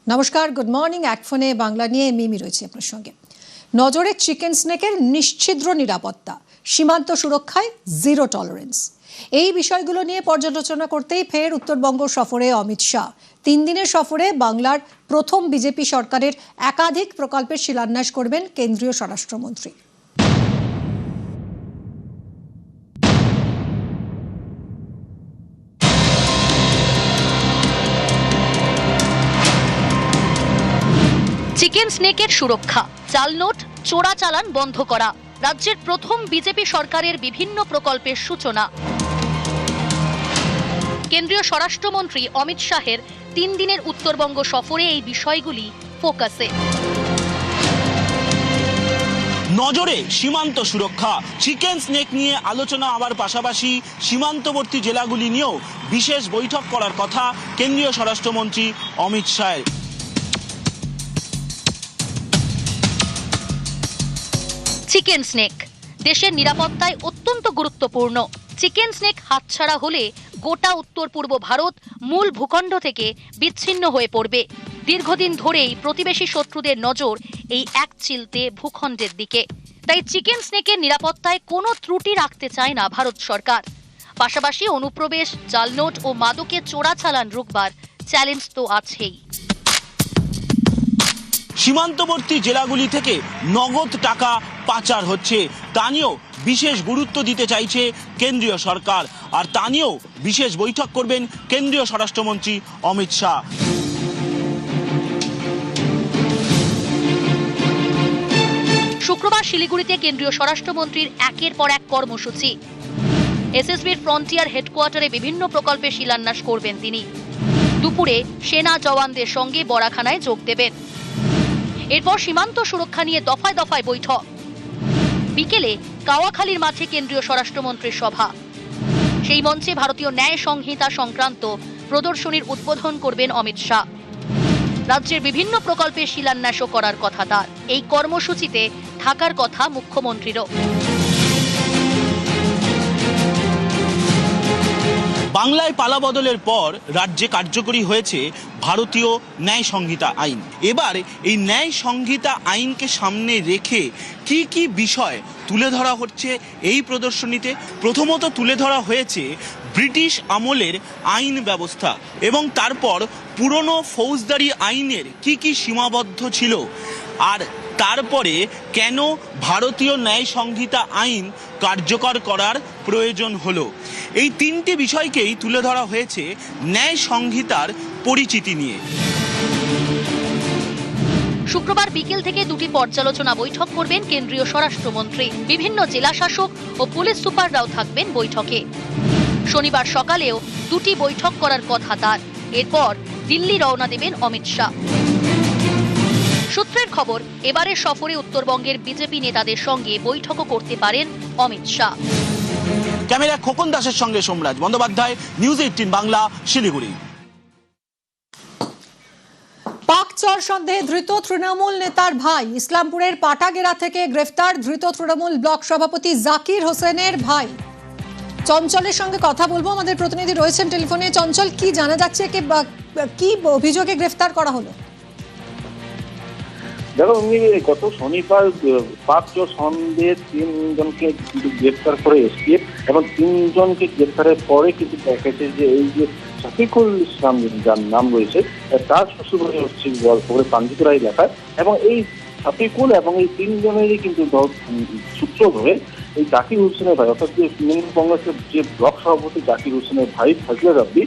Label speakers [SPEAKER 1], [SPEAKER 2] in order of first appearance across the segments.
[SPEAKER 1] নমস্কার, good morning. এক ফোনে বাংলা নিয়ে মিমি রয়েছে আপনার সঙ্গে। নজরে চিকেন স্নেকের নিশ্ছিদ্র নিরাপত্তা, সীমান্ত সুরক্ষায় জিরো টলারেন্স, এই বিষয়গুলো নিয়ে পর্যালোচনা করতেই ফের উত্তরবঙ্গ সফরে অমিত শাহ। 3 দিনের সফরে বাংলার প্রথম বিজেপি সরকারের একাধিক প্রকল্পের শিলান্যাস করবেন কেন্দ্রীয় স্বরাষ্ট্রমন্ত্রী।
[SPEAKER 2] চিকেন স্নেকের সুরক্ষা, জাল নোট, চোরাচালান বন্ধ করা, রাজ্যের প্রথম বিজেপি সরকারের বিভিন্ন প্রকল্পের সূচনা। কেন্দ্রীয় স্বরাষ্ট্রমন্ত্রী অমিত শাহের 3 দিনের উত্তরবঙ্গ সফরে এই বিষয়গুলি ফোকাসে।
[SPEAKER 3] নজরে সীমান্ত সুরক্ষা, চিকেন স্নেক নিয়ে আলোচনা হওয়ার পাশাপাশি সীমান্তবর্তী জেলাগুলি নিয়েও বিশেষ বৈঠক করার কথা কেন্দ্রীয় স্বরাষ্ট্রমন্ত্রী অমিত শাহের।
[SPEAKER 2] চিকেন স্নেক দেশের নিরাপত্তায় অত্যন্ত গুরুত্বপূর্ণ। চিকেন স্নেক হাতছাড়া হলে গোটা উত্তর পূর্ব ভারত মূল ভূখণ্ড থেকে বিচ্ছিন্ন হয়ে পড়বে। দীর্ঘদিন ধরেই প্রতিবেশী শত্রুদের নজর এই এক চিলতে ভূখণ্ডের দিকে। তাই চিকেন স্নেকের নিরাপত্তায় কোনো ত্রুটি রাখতে চায় না ভারত সরকার। পাশাপাশি অনুপ্রবেশ, জাল নোট ও মাদকের চোরাচালান রুখবার চ্যালেঞ্জ তো আছেই।
[SPEAKER 3] সীমান্তবর্তী জেলাগুলি থেকে নগদ টাকা পাচার হচ্ছে, তা নিয়েও বিশেষ গুরুত্ব দিতে চাইছে কেন্দ্রীয় সরকার। আর তা নিয়েও বিশেষ বৈঠক করবেন কেন্দ্রীয় স্বরাষ্ট্রমন্ত্রী অমিত শাহ।
[SPEAKER 2] শুক্রবার শিলিগুড়িতে কেন্দ্রীয় স্বরাষ্ট্রমন্ত্রীর একের পর এক কর্মসূচি। এসএসবির ফ্রন্টিয়ার হেডকোয়ার্টারে বিভিন্ন প্রকল্পের শিলান্যাস করবেন তিনি। দুপুরে সেনা জওয়ানদের সঙ্গে বরাখানায় যোগ দেবেন। এরপর সীমান্ত সুরক্ষা নিয়ে দফায় দফায় বৈঠক। বিকেলে কাওয়াখালীর মাঠে কেন্দ্রীয় স্বরাষ্ট্রমন্ত্রীর সভা। সেই মঞ্চে ভারতীয় ন্যায় সংহিতা সংক্রান্ত প্রদর্শনীর উদ্বোধন করবেন অমিত শাহ। রাজ্যের বিভিন্ন প্রকল্পের শিলান্যাসও করার কথা তার। এই কর্মসূচিতে থাকার কথা মুখ্যমন্ত্রীরও।
[SPEAKER 3] বাংলায় পালাবদলের পর রাজ্যে কার্যকরী হয়েছে ভারতীয় ন্যায় সংহিতা আইন। এবার এই ন্যায় সংহিতা আইনকে সামনে রেখে কি কি বিষয় তুলে ধরা হচ্ছে এই প্রদর্শনীতে? প্রথমত তুলে ধরা হয়েছে ব্রিটিশ আমলের আইন ব্যবস্থা এবং তারপর পুরনো ফৌজদারি আইনের কি কি সীমাবদ্ধ ছিল, আর তারপরে কেন ভারতীয় ন্যায় সংহিতা আইন কার্যকর করার প্রয়োজন হলো। এই 3টি বিষয়কেই তুলে ধরা হয়েছে ন্যায় সংহিতার পরিচিতি নিয়ে।
[SPEAKER 2] শুক্রবার বিকেল থেকে 2টি পর্যালোচনা বৈঠক করবেন কেন্দ্রীয় স্বরাষ্ট্রমন্ত্রী। বিভিন্ন জেলা শাসক ও পুলিশ সুপাররাও থাকবেন বৈঠকে। শনিবার সকালেও 2টি বৈঠক করার কথা তার। এরপর দিল্লি রওনা দেবেন অমিত শাহ। সূত্রের খবর, এবারের সফরে উত্তরবঙ্গের বিজেপি নেতাদের সঙ্গে বৈঠকও করতে পারেন অমিত শাহ।
[SPEAKER 3] ক্যামেরা খোকন দাসের সঙ্গে সোমরাজ বন্দ্যোপাধ্যায়, নিউজ 18 বাংলা, শিলিগুড়ি।
[SPEAKER 1] পাকচর সন্দেহে ধৃত তৃণমূল নেতার ভাই। ইসলামপুরের পাটাগেরা থেকে গ্রেফতার ধৃত তৃণমূল ব্লক সভাপতি জাকির হোসেনের ভাই। চঞ্চলের সঙ্গে কথা বলবো, আমাদের প্রতিনিধি রয়েছেন টেলিফোনে। চঞ্চল, কি জানা যাচ্ছে, কি অভিযোগে গ্রেফতার করা হলো?
[SPEAKER 4] দেখো, গত শনিবার পাকচর সন্দেহে 3 জনকে গ্রেফতার করে এসটিএফ, এবং 3 জনকে গ্রেফতারের পরে কিন্তু দেখা গেছে যে এই যে শফিকুল ইসলাম যার নাম রয়েছে, তার শ্বশুরবাড়ি হচ্ছে গল্পরে পাঞ্জিপুরা এলাকায়, এবং এই শফিকুল এবং এই 3 জনেরই কিন্তু সূত্র ধরে এই জাকির হোসেনের ভাই, অর্থাৎ যে তৃণমূল কংগ্রেসের যে ব্লক সভাপতি জাকির হোসেনের ভাই ফজলে রাব্বি,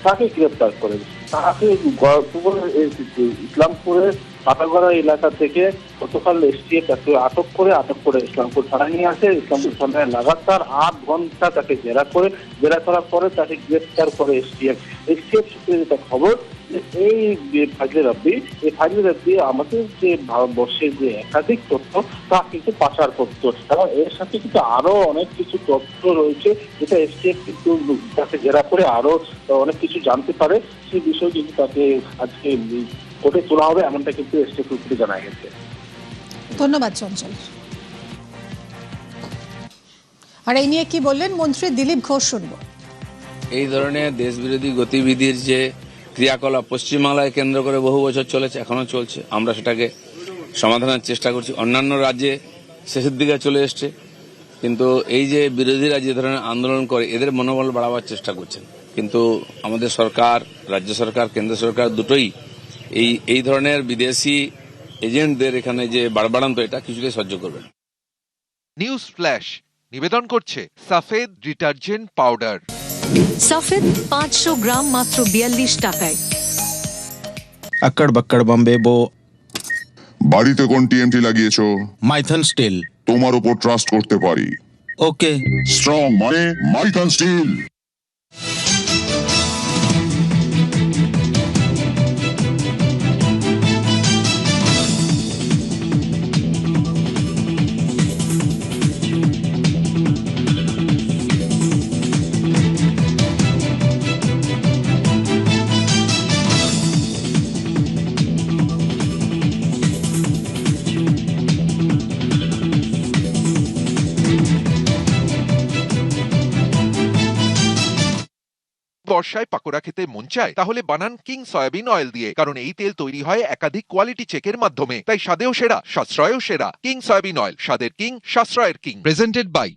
[SPEAKER 4] তাকে গ্রেফতার করে। তাকে ইসলামপুরের পাটাগড়া এলাকা থেকে গতকাল এসটিএফ তাকে আটক করে ইসলামপুর থানায় নিয়ে আসে। ইসলামপুর থানায় লাগাতার 8 ঘন্টা তাকে জেরা করার পরে তাকে গ্রেফতার করে এসটিএফ সূত্রে যেটা খবর, এই ফজলে রাব্বি আমাদের যে ভারতবর্ষের যে একাধিক তথ্য তা কিন্তু পাচার করতো, এবং এর সাথে কিন্তু আরো অনেক কিছু তথ্য রয়েছে যেটা এসটিএফ কিন্তু তাকে জেরা করে আরো অনেক কিছু জানতে পারে। সেই বিষয় কিন্তু তাকে আজকে কোর্টে তোলা হবে, এমনটা কিন্তু এসটিএফ সূত্রে জানা গেছে।
[SPEAKER 1] ধন্যবাদ চঞ্চল। আর এই নিয়ে কি বললেন মন্ত্রী দিলীপ ঘোষ, শুনবো।
[SPEAKER 5] এই ধরনের দেশবিরোধী গতিবিধির যে ক্রিয়াকলাপ পশ্চিমবাংলায় কেন্দ্র করে বহু বছর চলেছে, এখনো চলছে। আমরা সেটাকে সমাধানের চেষ্টা করছি। অন্যান্য রাজ্যে শেষের দিকে চলে এসছে, কিন্তু এই যে বিরোধীরা যে ধরনের আন্দোলন করে এদের মনোবল বাড়াবার চেষ্টা করছেন। কিন্তু আমাদের সরকার, রাজ্য সরকার, কেন্দ্র সরকার দুটোই এই ধরনের বিদেশি এজেন্টদের এখানে যে বাড়বাড়ান্ত, এটা কিছুতেই সহ্য করবে না।
[SPEAKER 6] নিউজ ফ্ল্যাশ নিবেদন করছে সাফেদ ডিটারজেন্ট পাউডার।
[SPEAKER 7] सफेद 500 ग्राम मात्र 42 টাকায়।
[SPEAKER 8] अक्कड़ बक्कड़ बम्बे बो।
[SPEAKER 9] বাড়িতে কোন টিএমটি লাগিয়েছো?
[SPEAKER 8] মাইথন স্টিল।
[SPEAKER 9] তোমার উপর ট্রাস্ট করতে পারি।
[SPEAKER 8] ওকে।
[SPEAKER 9] স্ট্রং মানে মাইথন স্টিল।
[SPEAKER 6] বর্ষায় পাকোড়া খেতে মন চায়? তাহলে বানান কিং সয়াবিন অয়েল দিয়ে, কারণ এই তেল তৈরি হয় একাধিক কোয়ালিটি চেকের মাধ্যমে, তাই স্বাদেও সেরা, সাশ্রয়েও সেরা। কিং সয়াবিন অয়েল, স্বাদের কিং, সাশ্রয়ের কিং। প্রেজেন্টেড বাই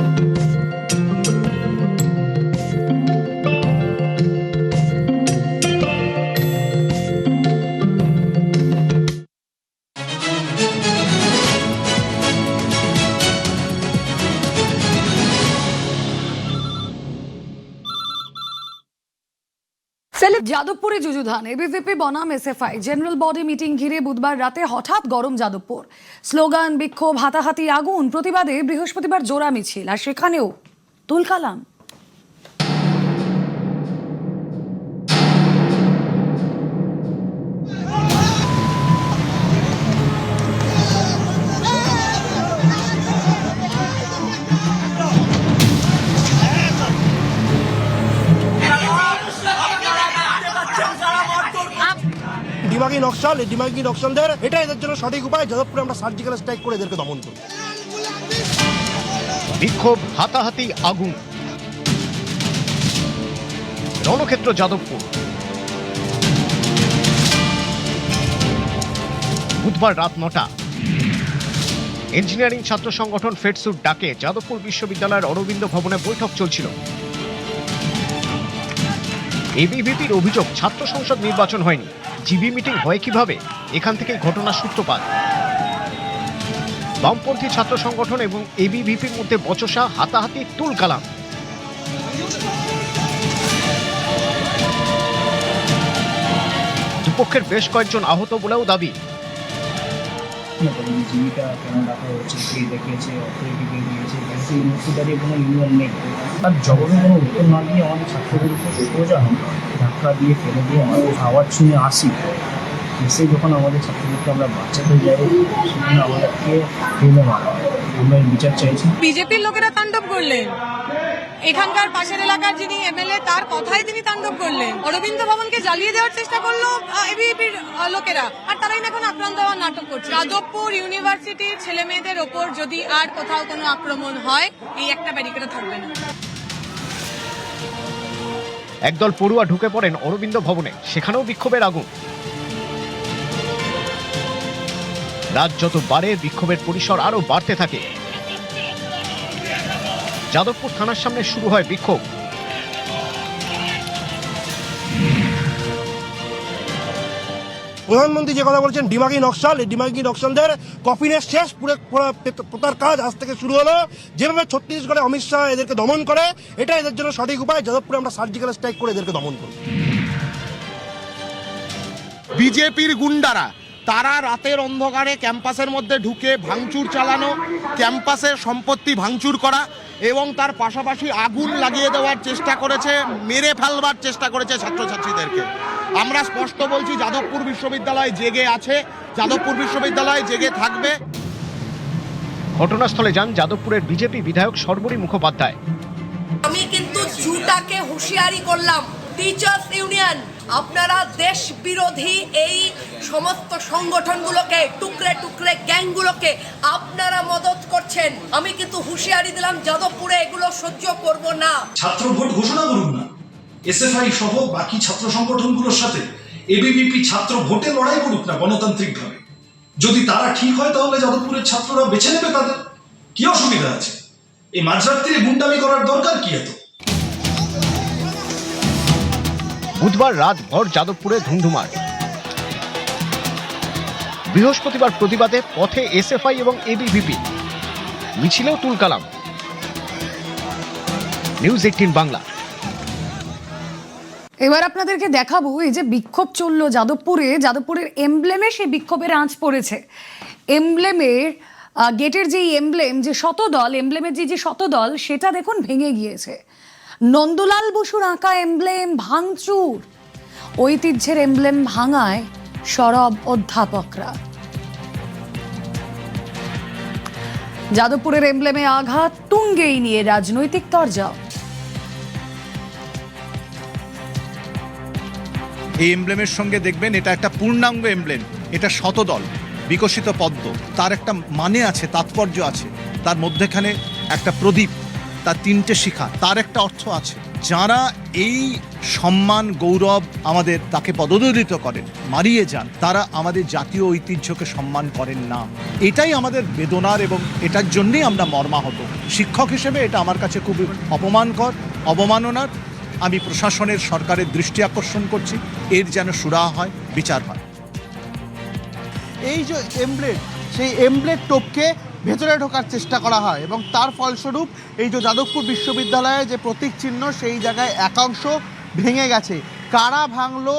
[SPEAKER 10] যাদবপুরে যুযুধান, এবিভিপি বনাম এসএফআই জেনারেল বডি মিটিং ঘিরে বুধবার রাতে হঠাৎ গরম যাদবপুর। স্লোগান, বিক্ষোভ, হাতাহাতি, আগুন, প্রতিবাদে বৃহস্পতিবার জোড়া মিছিল, আর সেখানেও তুলকালাম।
[SPEAKER 11] দিমাগি নকশাল, এই দিমাগি নকশালদের এটা এদের জন্য সঠিক উপায়। যাদবপুরে আমরা সার্জিক্যাল স্ট্রাইক করে এদেরকে দমন করি।
[SPEAKER 12] বিক্ষোভ, হাতাহাতি, আগুন, রণক্ষেত্র যাদবপুর। বুধবার রাত 9টা ইঞ্জিনিয়ারিং ছাত্র সংগঠন ফেডসুর ডাকে যাদবপুর বিশ্ববিদ্যালয়ের অরবিন্দ ভবনে বৈঠক চলছিল। এবিভিপির অভিযোগ, ছাত্র সংসদ নির্বাচন হয়নি, জিবি মিটিং হয় কিভাবে? এখান থেকেই ঘটনার সূত্রপাত। বামপন্থী ছাত্র সংগঠন এবং এবিভিপির মধ্যে বচসা, হাতাহাতি, তুলকালাম। দুপক্ষের বেশ কয়েকজন আহত বলেও দাবি।
[SPEAKER 13] জীবিকা কেন রাখা হচ্ছে, কে দেখিয়েছে, অথরিটিকে দিয়েছে, ইউনিভার্সিটারি কোনো ইউনিয়ন নেই। তার জবাবে কোনো উত্তর না দিয়ে আমাদের ছাত্রগুলোকে সোজা ধাক্কা দিয়ে ফেলে দিয়ে আমাদের আওয়াজ শুনে আসি। এসে যখন আমাদের ছাত্রদেরকে আমরা বাঁচাতে যাই, সেখানে আমাদেরকে ফেলে মারা হয়। আমরা বিচার চাইছি।
[SPEAKER 10] বিজেপির লোকেরা তাণ্ডব করলেন, এখানকার পাশের এলাকার যিনি এমএলএ তার কথাই তিনি তাণ্ডব করলেন। অরবিন্দ ভবনকে জ্বালিয়ে দেওয়ার চেষ্টা করলো এবিভিপির লোকেরা, আর তারাই এখন আক্রান্ত হওয়ার নাটক করছে। যাদবপুর ইউনিভার্সিটির ছেলে মেয়েদের ওপর যদি আর কোথাও কোনো আক্রমণ হয়, এই একটা ব্যারিকেডও থাকবে না।
[SPEAKER 12] একদল পড়ুয়া ঢুকে পড়েন অরবিন্দ ভবনে, সেখানেও বিক্ষোভের আগুন। রাত যত বাড়ে বিক্ষোভের পরিসর আরো বাড়তে থাকে। যাদবপুর থানার সামনে শুরু হয় বিক্ষোভ।
[SPEAKER 11] প্রধানমন্ত্রী যে কথা বলছেন দিমাগি নকশাল, এই দিমাগি নকশালদের কফিনের শেষ পোতার কাজ আজ থেকে শুরু হলো। যেভাবে ছত্তিশগড়ে অমিত শাহ এদেরকে দমন করে, এটা এদের জন্য সঠিক উপায়। যাদবপুরে আমরা সার্জিক্যাল স্ট্রাইক করে এদেরকে দমন করি।
[SPEAKER 14] বিজেপির গুন্ডারা তারা রাতের অন্ধকারে ক্যাম্পাসের মধ্যে ঢুকে ভাঙচুর চালানো, ক্যাম্পাসের সম্পত্তি ভাঙচুর করা এবং তার পাশাপাশি আগুন লাগিয়ে দেওয়ার চেষ্টা করেছে, মেরে ফেলবার চেষ্টা করেছে ছাত্রছাত্রীদেরকে। আমরা স্পষ্ট বলছি, যাদবপুর বিশ্ববিদ্যালয় জেগে আছে, যাদবপুর বিশ্ববিদ্যালয় জেগে থাকবে।
[SPEAKER 12] ঘটনাস্থলে যান যাদবপুরের বিজেপি বিধায়ক সর্বরী মুখোপাধ্যায়।
[SPEAKER 10] আমি কিন্তু জুটাকে হুঁশিয়ারি করলাম, টিচার্স ইউনিয়ন আপনারা দেশ বিরোধী এই সমস্ত সংগঠনগুলোকে, টুকরে টুকরে গ্যাংগুলোকে আপনারা মদত করছেন। আমি কিন্তু হুঁশিয়ারি দিলাম, যাদবপুরে এগুলো সহ্য করব না।
[SPEAKER 13] ছাত্র ভোট ঘোষণা করুন না, এসএফআই সহ বাকি ছাত্র সংগঠনগুলোর সাথে
[SPEAKER 15] এবিভিপি ছাত্র ভোটে লড়াই করুক না গণতান্ত্রিকভাবে, যদি তারা ঠিক হয় তাহলে যাদবপুরের ছাত্ররা বেছে নেবে তাদের, কি অসুবিধা আছে? এই মাঝরাত্রিরে গুন্ডামি করার দরকার কি এত?
[SPEAKER 12] বুধবার রাতভর যাদবপুরে ধুন্ধুমার। বৃহস্পতিবার প্রতিবাদে পথে এসএফআই এবং এবিভিপি, মিছিলেও তুলকালাম। নিউজ 18 বাংলা।
[SPEAKER 10] এবার আপনাদেরকে দেখাবো এই যে বিক্ষোভ চললো যাদবপুরের এমব্লেমে সেই বিক্ষোভের আঁচ পড়েছে। এমব্লেমের গেটের যেই এমব্লেম, যে শতদল, এমব্লেমের যে শতদল, সেটা দেখুন ভেঙে গিয়েছে। নন্দলাল বসুর আঁকা এমব্লেম ভাঙচুর। ঐতিহ্যের এমব্লেম ভাঙায় সরব অধ্যাপকরা। যাদবপুরের এমব্লেমে আঘাত, তুঙ্গেই নিয়ে রাজনৈতিক তরজা।
[SPEAKER 16] এই এমব্লেমের সঙ্গে দেখবেন এটা একটা পূর্ণাঙ্গ এমব্লেম, এটা শতদল, বিকশিত পদ্ম, তার একটা মানে আছে, তাৎপর্য আছে। তার মধ্যেখানে একটা প্রদীপ, তার 3টে শিখা, তার একটা অর্থ আছে। যারা এই সম্মান গৌরব আমাদের তাকে পদদলিত করেন, মারিয়ে যান, তারা আমাদের জাতীয় ঐতিহ্যকে সম্মান করেন না। এটাই আমাদের বেদনার এবং এটার জন্যই আমরা মর্মাহত। শিক্ষক হিসেবে এটা আমার কাছে খুব অপমানকর, অবমাননার। আমি প্রশাসনের, সরকারের দৃষ্টি আকর্ষণ করছি, এর যেন সুরাহা হয়, বিচার হয়।
[SPEAKER 14] এই যে এমব্লেড, সেই এমব্লেড টোপকে ভেতরে ঢোকার চেষ্টা করা হয় এবং তার ফলস্বরূপ এই যে যাদবপুর বিশ্ববিদ্যালয়ে যে প্রতীক চিহ্ন, সেই জায়গায় একাংশ ভেঙে গেছে। কারা ভাঙলো,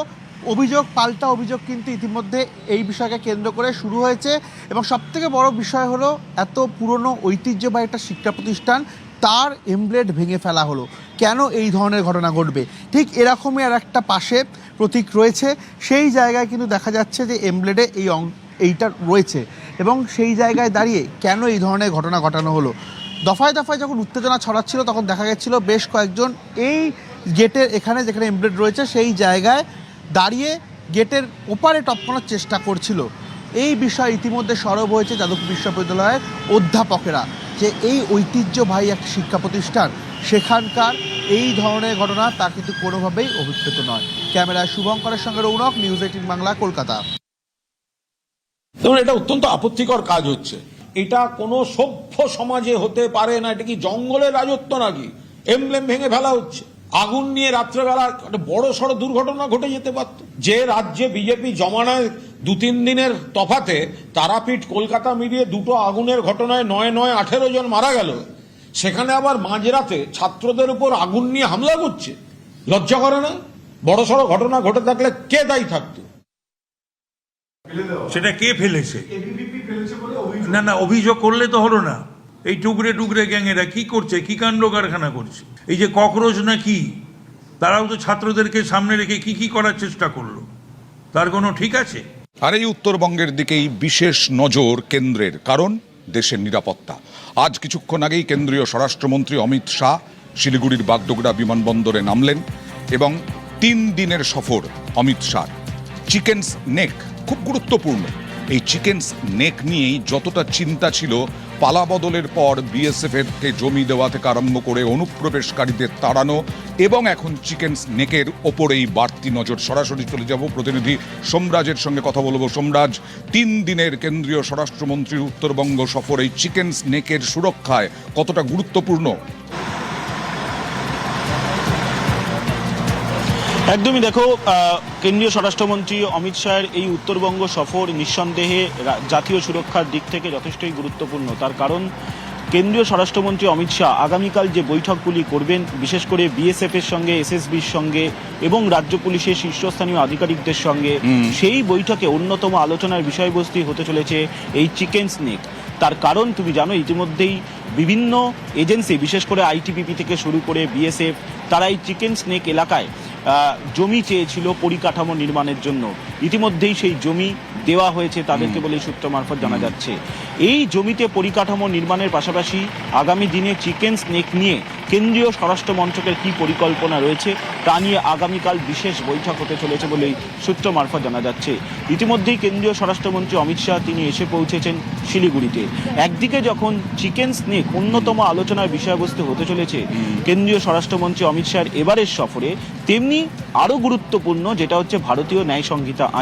[SPEAKER 14] অভিযোগ পাল্টা অভিযোগ কিন্তু ইতিমধ্যে এই বিষয়কে কেন্দ্র করে শুরু হয়েছে। এবং সবথেকে বড় বিষয় হলো, এত পুরনো ঐতিহ্যবাহী একটা শিক্ষা প্রতিষ্ঠান, তার এমব্লেড ভেঙে ফেলা হলো। কেন এই ধরনের ঘটনা ঘটবে? ঠিক এরকমই আর একটা পাশে প্রতীক রয়েছে, সেই জায়গায় কিন্তু দেখা যাচ্ছে যে এমব্লেডে এইটা রয়েছে এবং সেই জায়গায় দাঁড়িয়ে কেন এই ধরনের ঘটনা ঘটানো হলো। দফায় দফায় যখন উত্তেজনা ছড়াচ্ছিল তখন দেখা গেছিল বেশ কয়েকজন এই গেটের এখানে যেখানে এমব্লেড রয়েছে সেই জায়গায় দাঁড়িয়ে গেটের ওপারে টপকানোর চেষ্টা করছিল। এই বিষয় ইতিমধ্যে সরব হয়েছে যাদবপুর বিশ্ববিদ্যালয়ের অধ্যাপকেরা, যে এই ঐতিহ্যবাহী একটা শিক্ষা প্রতিষ্ঠান, সেখানকার এই ধরনের ঘটনা তা কিন্তু কোনোভাবেই অভিপ্রেত নয়। ক্যামেরায় শুভঙ্করের সঙ্গে রৌনক, নিউজ 18 বাংলা, কলকাতা।
[SPEAKER 17] দেখুন, এটা অত্যন্ত আপত্তিকর কাজ হচ্ছে। এটা কোনো সভ্য সমাজে হতে পারে না। এটা কি জঙ্গলের রাজত্ব নাকি? এমব্লেম ভেঙে ফেলা হচ্ছে, আগুন নিয়ে রাত্রেবেলা একটা বড় সড় দুর্ঘটনা ঘটে যেতে পারত। যে রাজ্যে বিজেপি জমানায় 2-3 দিনের তফাতে তারাপীঠ কলকাতা মিলিয়ে 2টো আগুনের ঘটনায় 9-18 জন মারা গেল, সেখানে আবার মাঝরাতে ছাত্রদের উপর আগুন নিয়ে হামলা করছে। লজ্জা করে না? বড় সড় ঘটনা ঘটে থাকলে কে দায়ী থাকতো?
[SPEAKER 18] সেটা কে ফেলেছে? না না, অভিযোগ করলে তো হলো না। এই টুকরে টুকরে গ্যাংয়েরা কি করছে, কি কাণ্ড কারখানা করছে। এই যে ককরোচ না কি, তারাও তো ছাত্রদেরকে সামনে রেখে কি কি করার চেষ্টা করলো, তার কোনো ঠিক আছে?
[SPEAKER 19] আর এই উত্তরবঙ্গের দিকেই বিশেষ নজর কেন্দ্রের, কারণ দেশের নিরাপত্তা। আজ কিছুক্ষণ আগেই কেন্দ্রীয় স্বরাষ্ট্রমন্ত্রী অমিত শাহ শিলিগুড়ির বাগডোগরা বিমানবন্দরে নামলেন এবং 3 দিনের সফর অমিত শাহ। চিকেনস নেক খুব গুরুত্বপূর্ণ। এই চিকেনস নেক নিয়েই যতটা চিন্তা ছিল পালা বদলের পর বিএসএফ-এরকে জমি দেওয়া থেকে আরম্ভ করে অনুপ্রবেশকারীদের তাড়ানো, এবং এখন চিকেনস নেকের ওপরেই বাড়তি নজর। সরাসরি চলে যাব প্রতিনিধি সোমরাজের সঙ্গে কথা বলবো। সোমরাজ, 3 দিনের কেন্দ্রীয় স্বরাষ্ট্রমন্ত্রীর উত্তরবঙ্গ সফর এই চিকেনস নেকের সুরক্ষায় কতটা গুরুত্বপূর্ণ?
[SPEAKER 3] একদমই। দেখো, কেন্দ্রীয় স্বরাষ্ট্রমন্ত্রী অমিত শাহের এই উত্তরবঙ্গ সফর নিঃসন্দেহে জাতীয় সুরক্ষার দিক থেকে যথেষ্টই গুরুত্বপূর্ণ। তার কারণ কেন্দ্রীয় স্বরাষ্ট্রমন্ত্রী অমিত শাহ আগামীকাল যে বৈঠকগুলি করবেন, বিশেষ করে বিএসএফের সঙ্গে, এসএসবির সঙ্গে এবং রাজ্য পুলিশের শীর্ষস্থানীয় আধিকারিকদের সঙ্গে, সেই বৈঠকে অন্যতম আলোচনার বিষয়বস্তু হতে চলেছে এই চিকেন স্নেক। তার কারণ তুমি জানো, ইতিমধ্যেই বিভিন্ন এজেন্সি, বিশেষ করে আইটিবিপি থেকে শুরু করে বিএসএফ, তারা এই চিকেন স্নেক এলাকায় জমি চেয়েছিল পরিকাঠামো নির্মাণের জন্য। ইতিমধ্যেই সেই জমি দেওয়া হয়েছে তাদেরকে বলে সূত্র মারফত জানা যাচ্ছে। এই জমিতে পরিকাঠামো নির্মাণের পাশাপাশি আগামী দিনে চিকেন স্নেক নিয়ে কেন্দ্রীয় স্বরাষ্ট্র মন্ত্রকের কী পরিকল্পনা রয়েছে তা নিয়ে আগামীকাল বিশেষ বৈঠক হতে চলেছে বলেই সূত্র মারফত জানা যাচ্ছে। ইতিমধ্যেই কেন্দ্রীয় স্বরাষ্ট্রমন্ত্রী অমিত শাহ তিনি এসে পৌঁছেছেন শিলিগুড়িতে। একদিকে যখন চিকেন স্নেক অন্যতম আলোচনার বিষয়বস্তু হতে চলেছে কেন্দ্রীয় স্বরাষ্ট্রমন্ত্রী অমিত শাহের এবারের সফরে, তেমনি আরও গুরুত্বপূর্ণ যেটা হচ্ছে ভারতীয় ন্যায় সংহিতা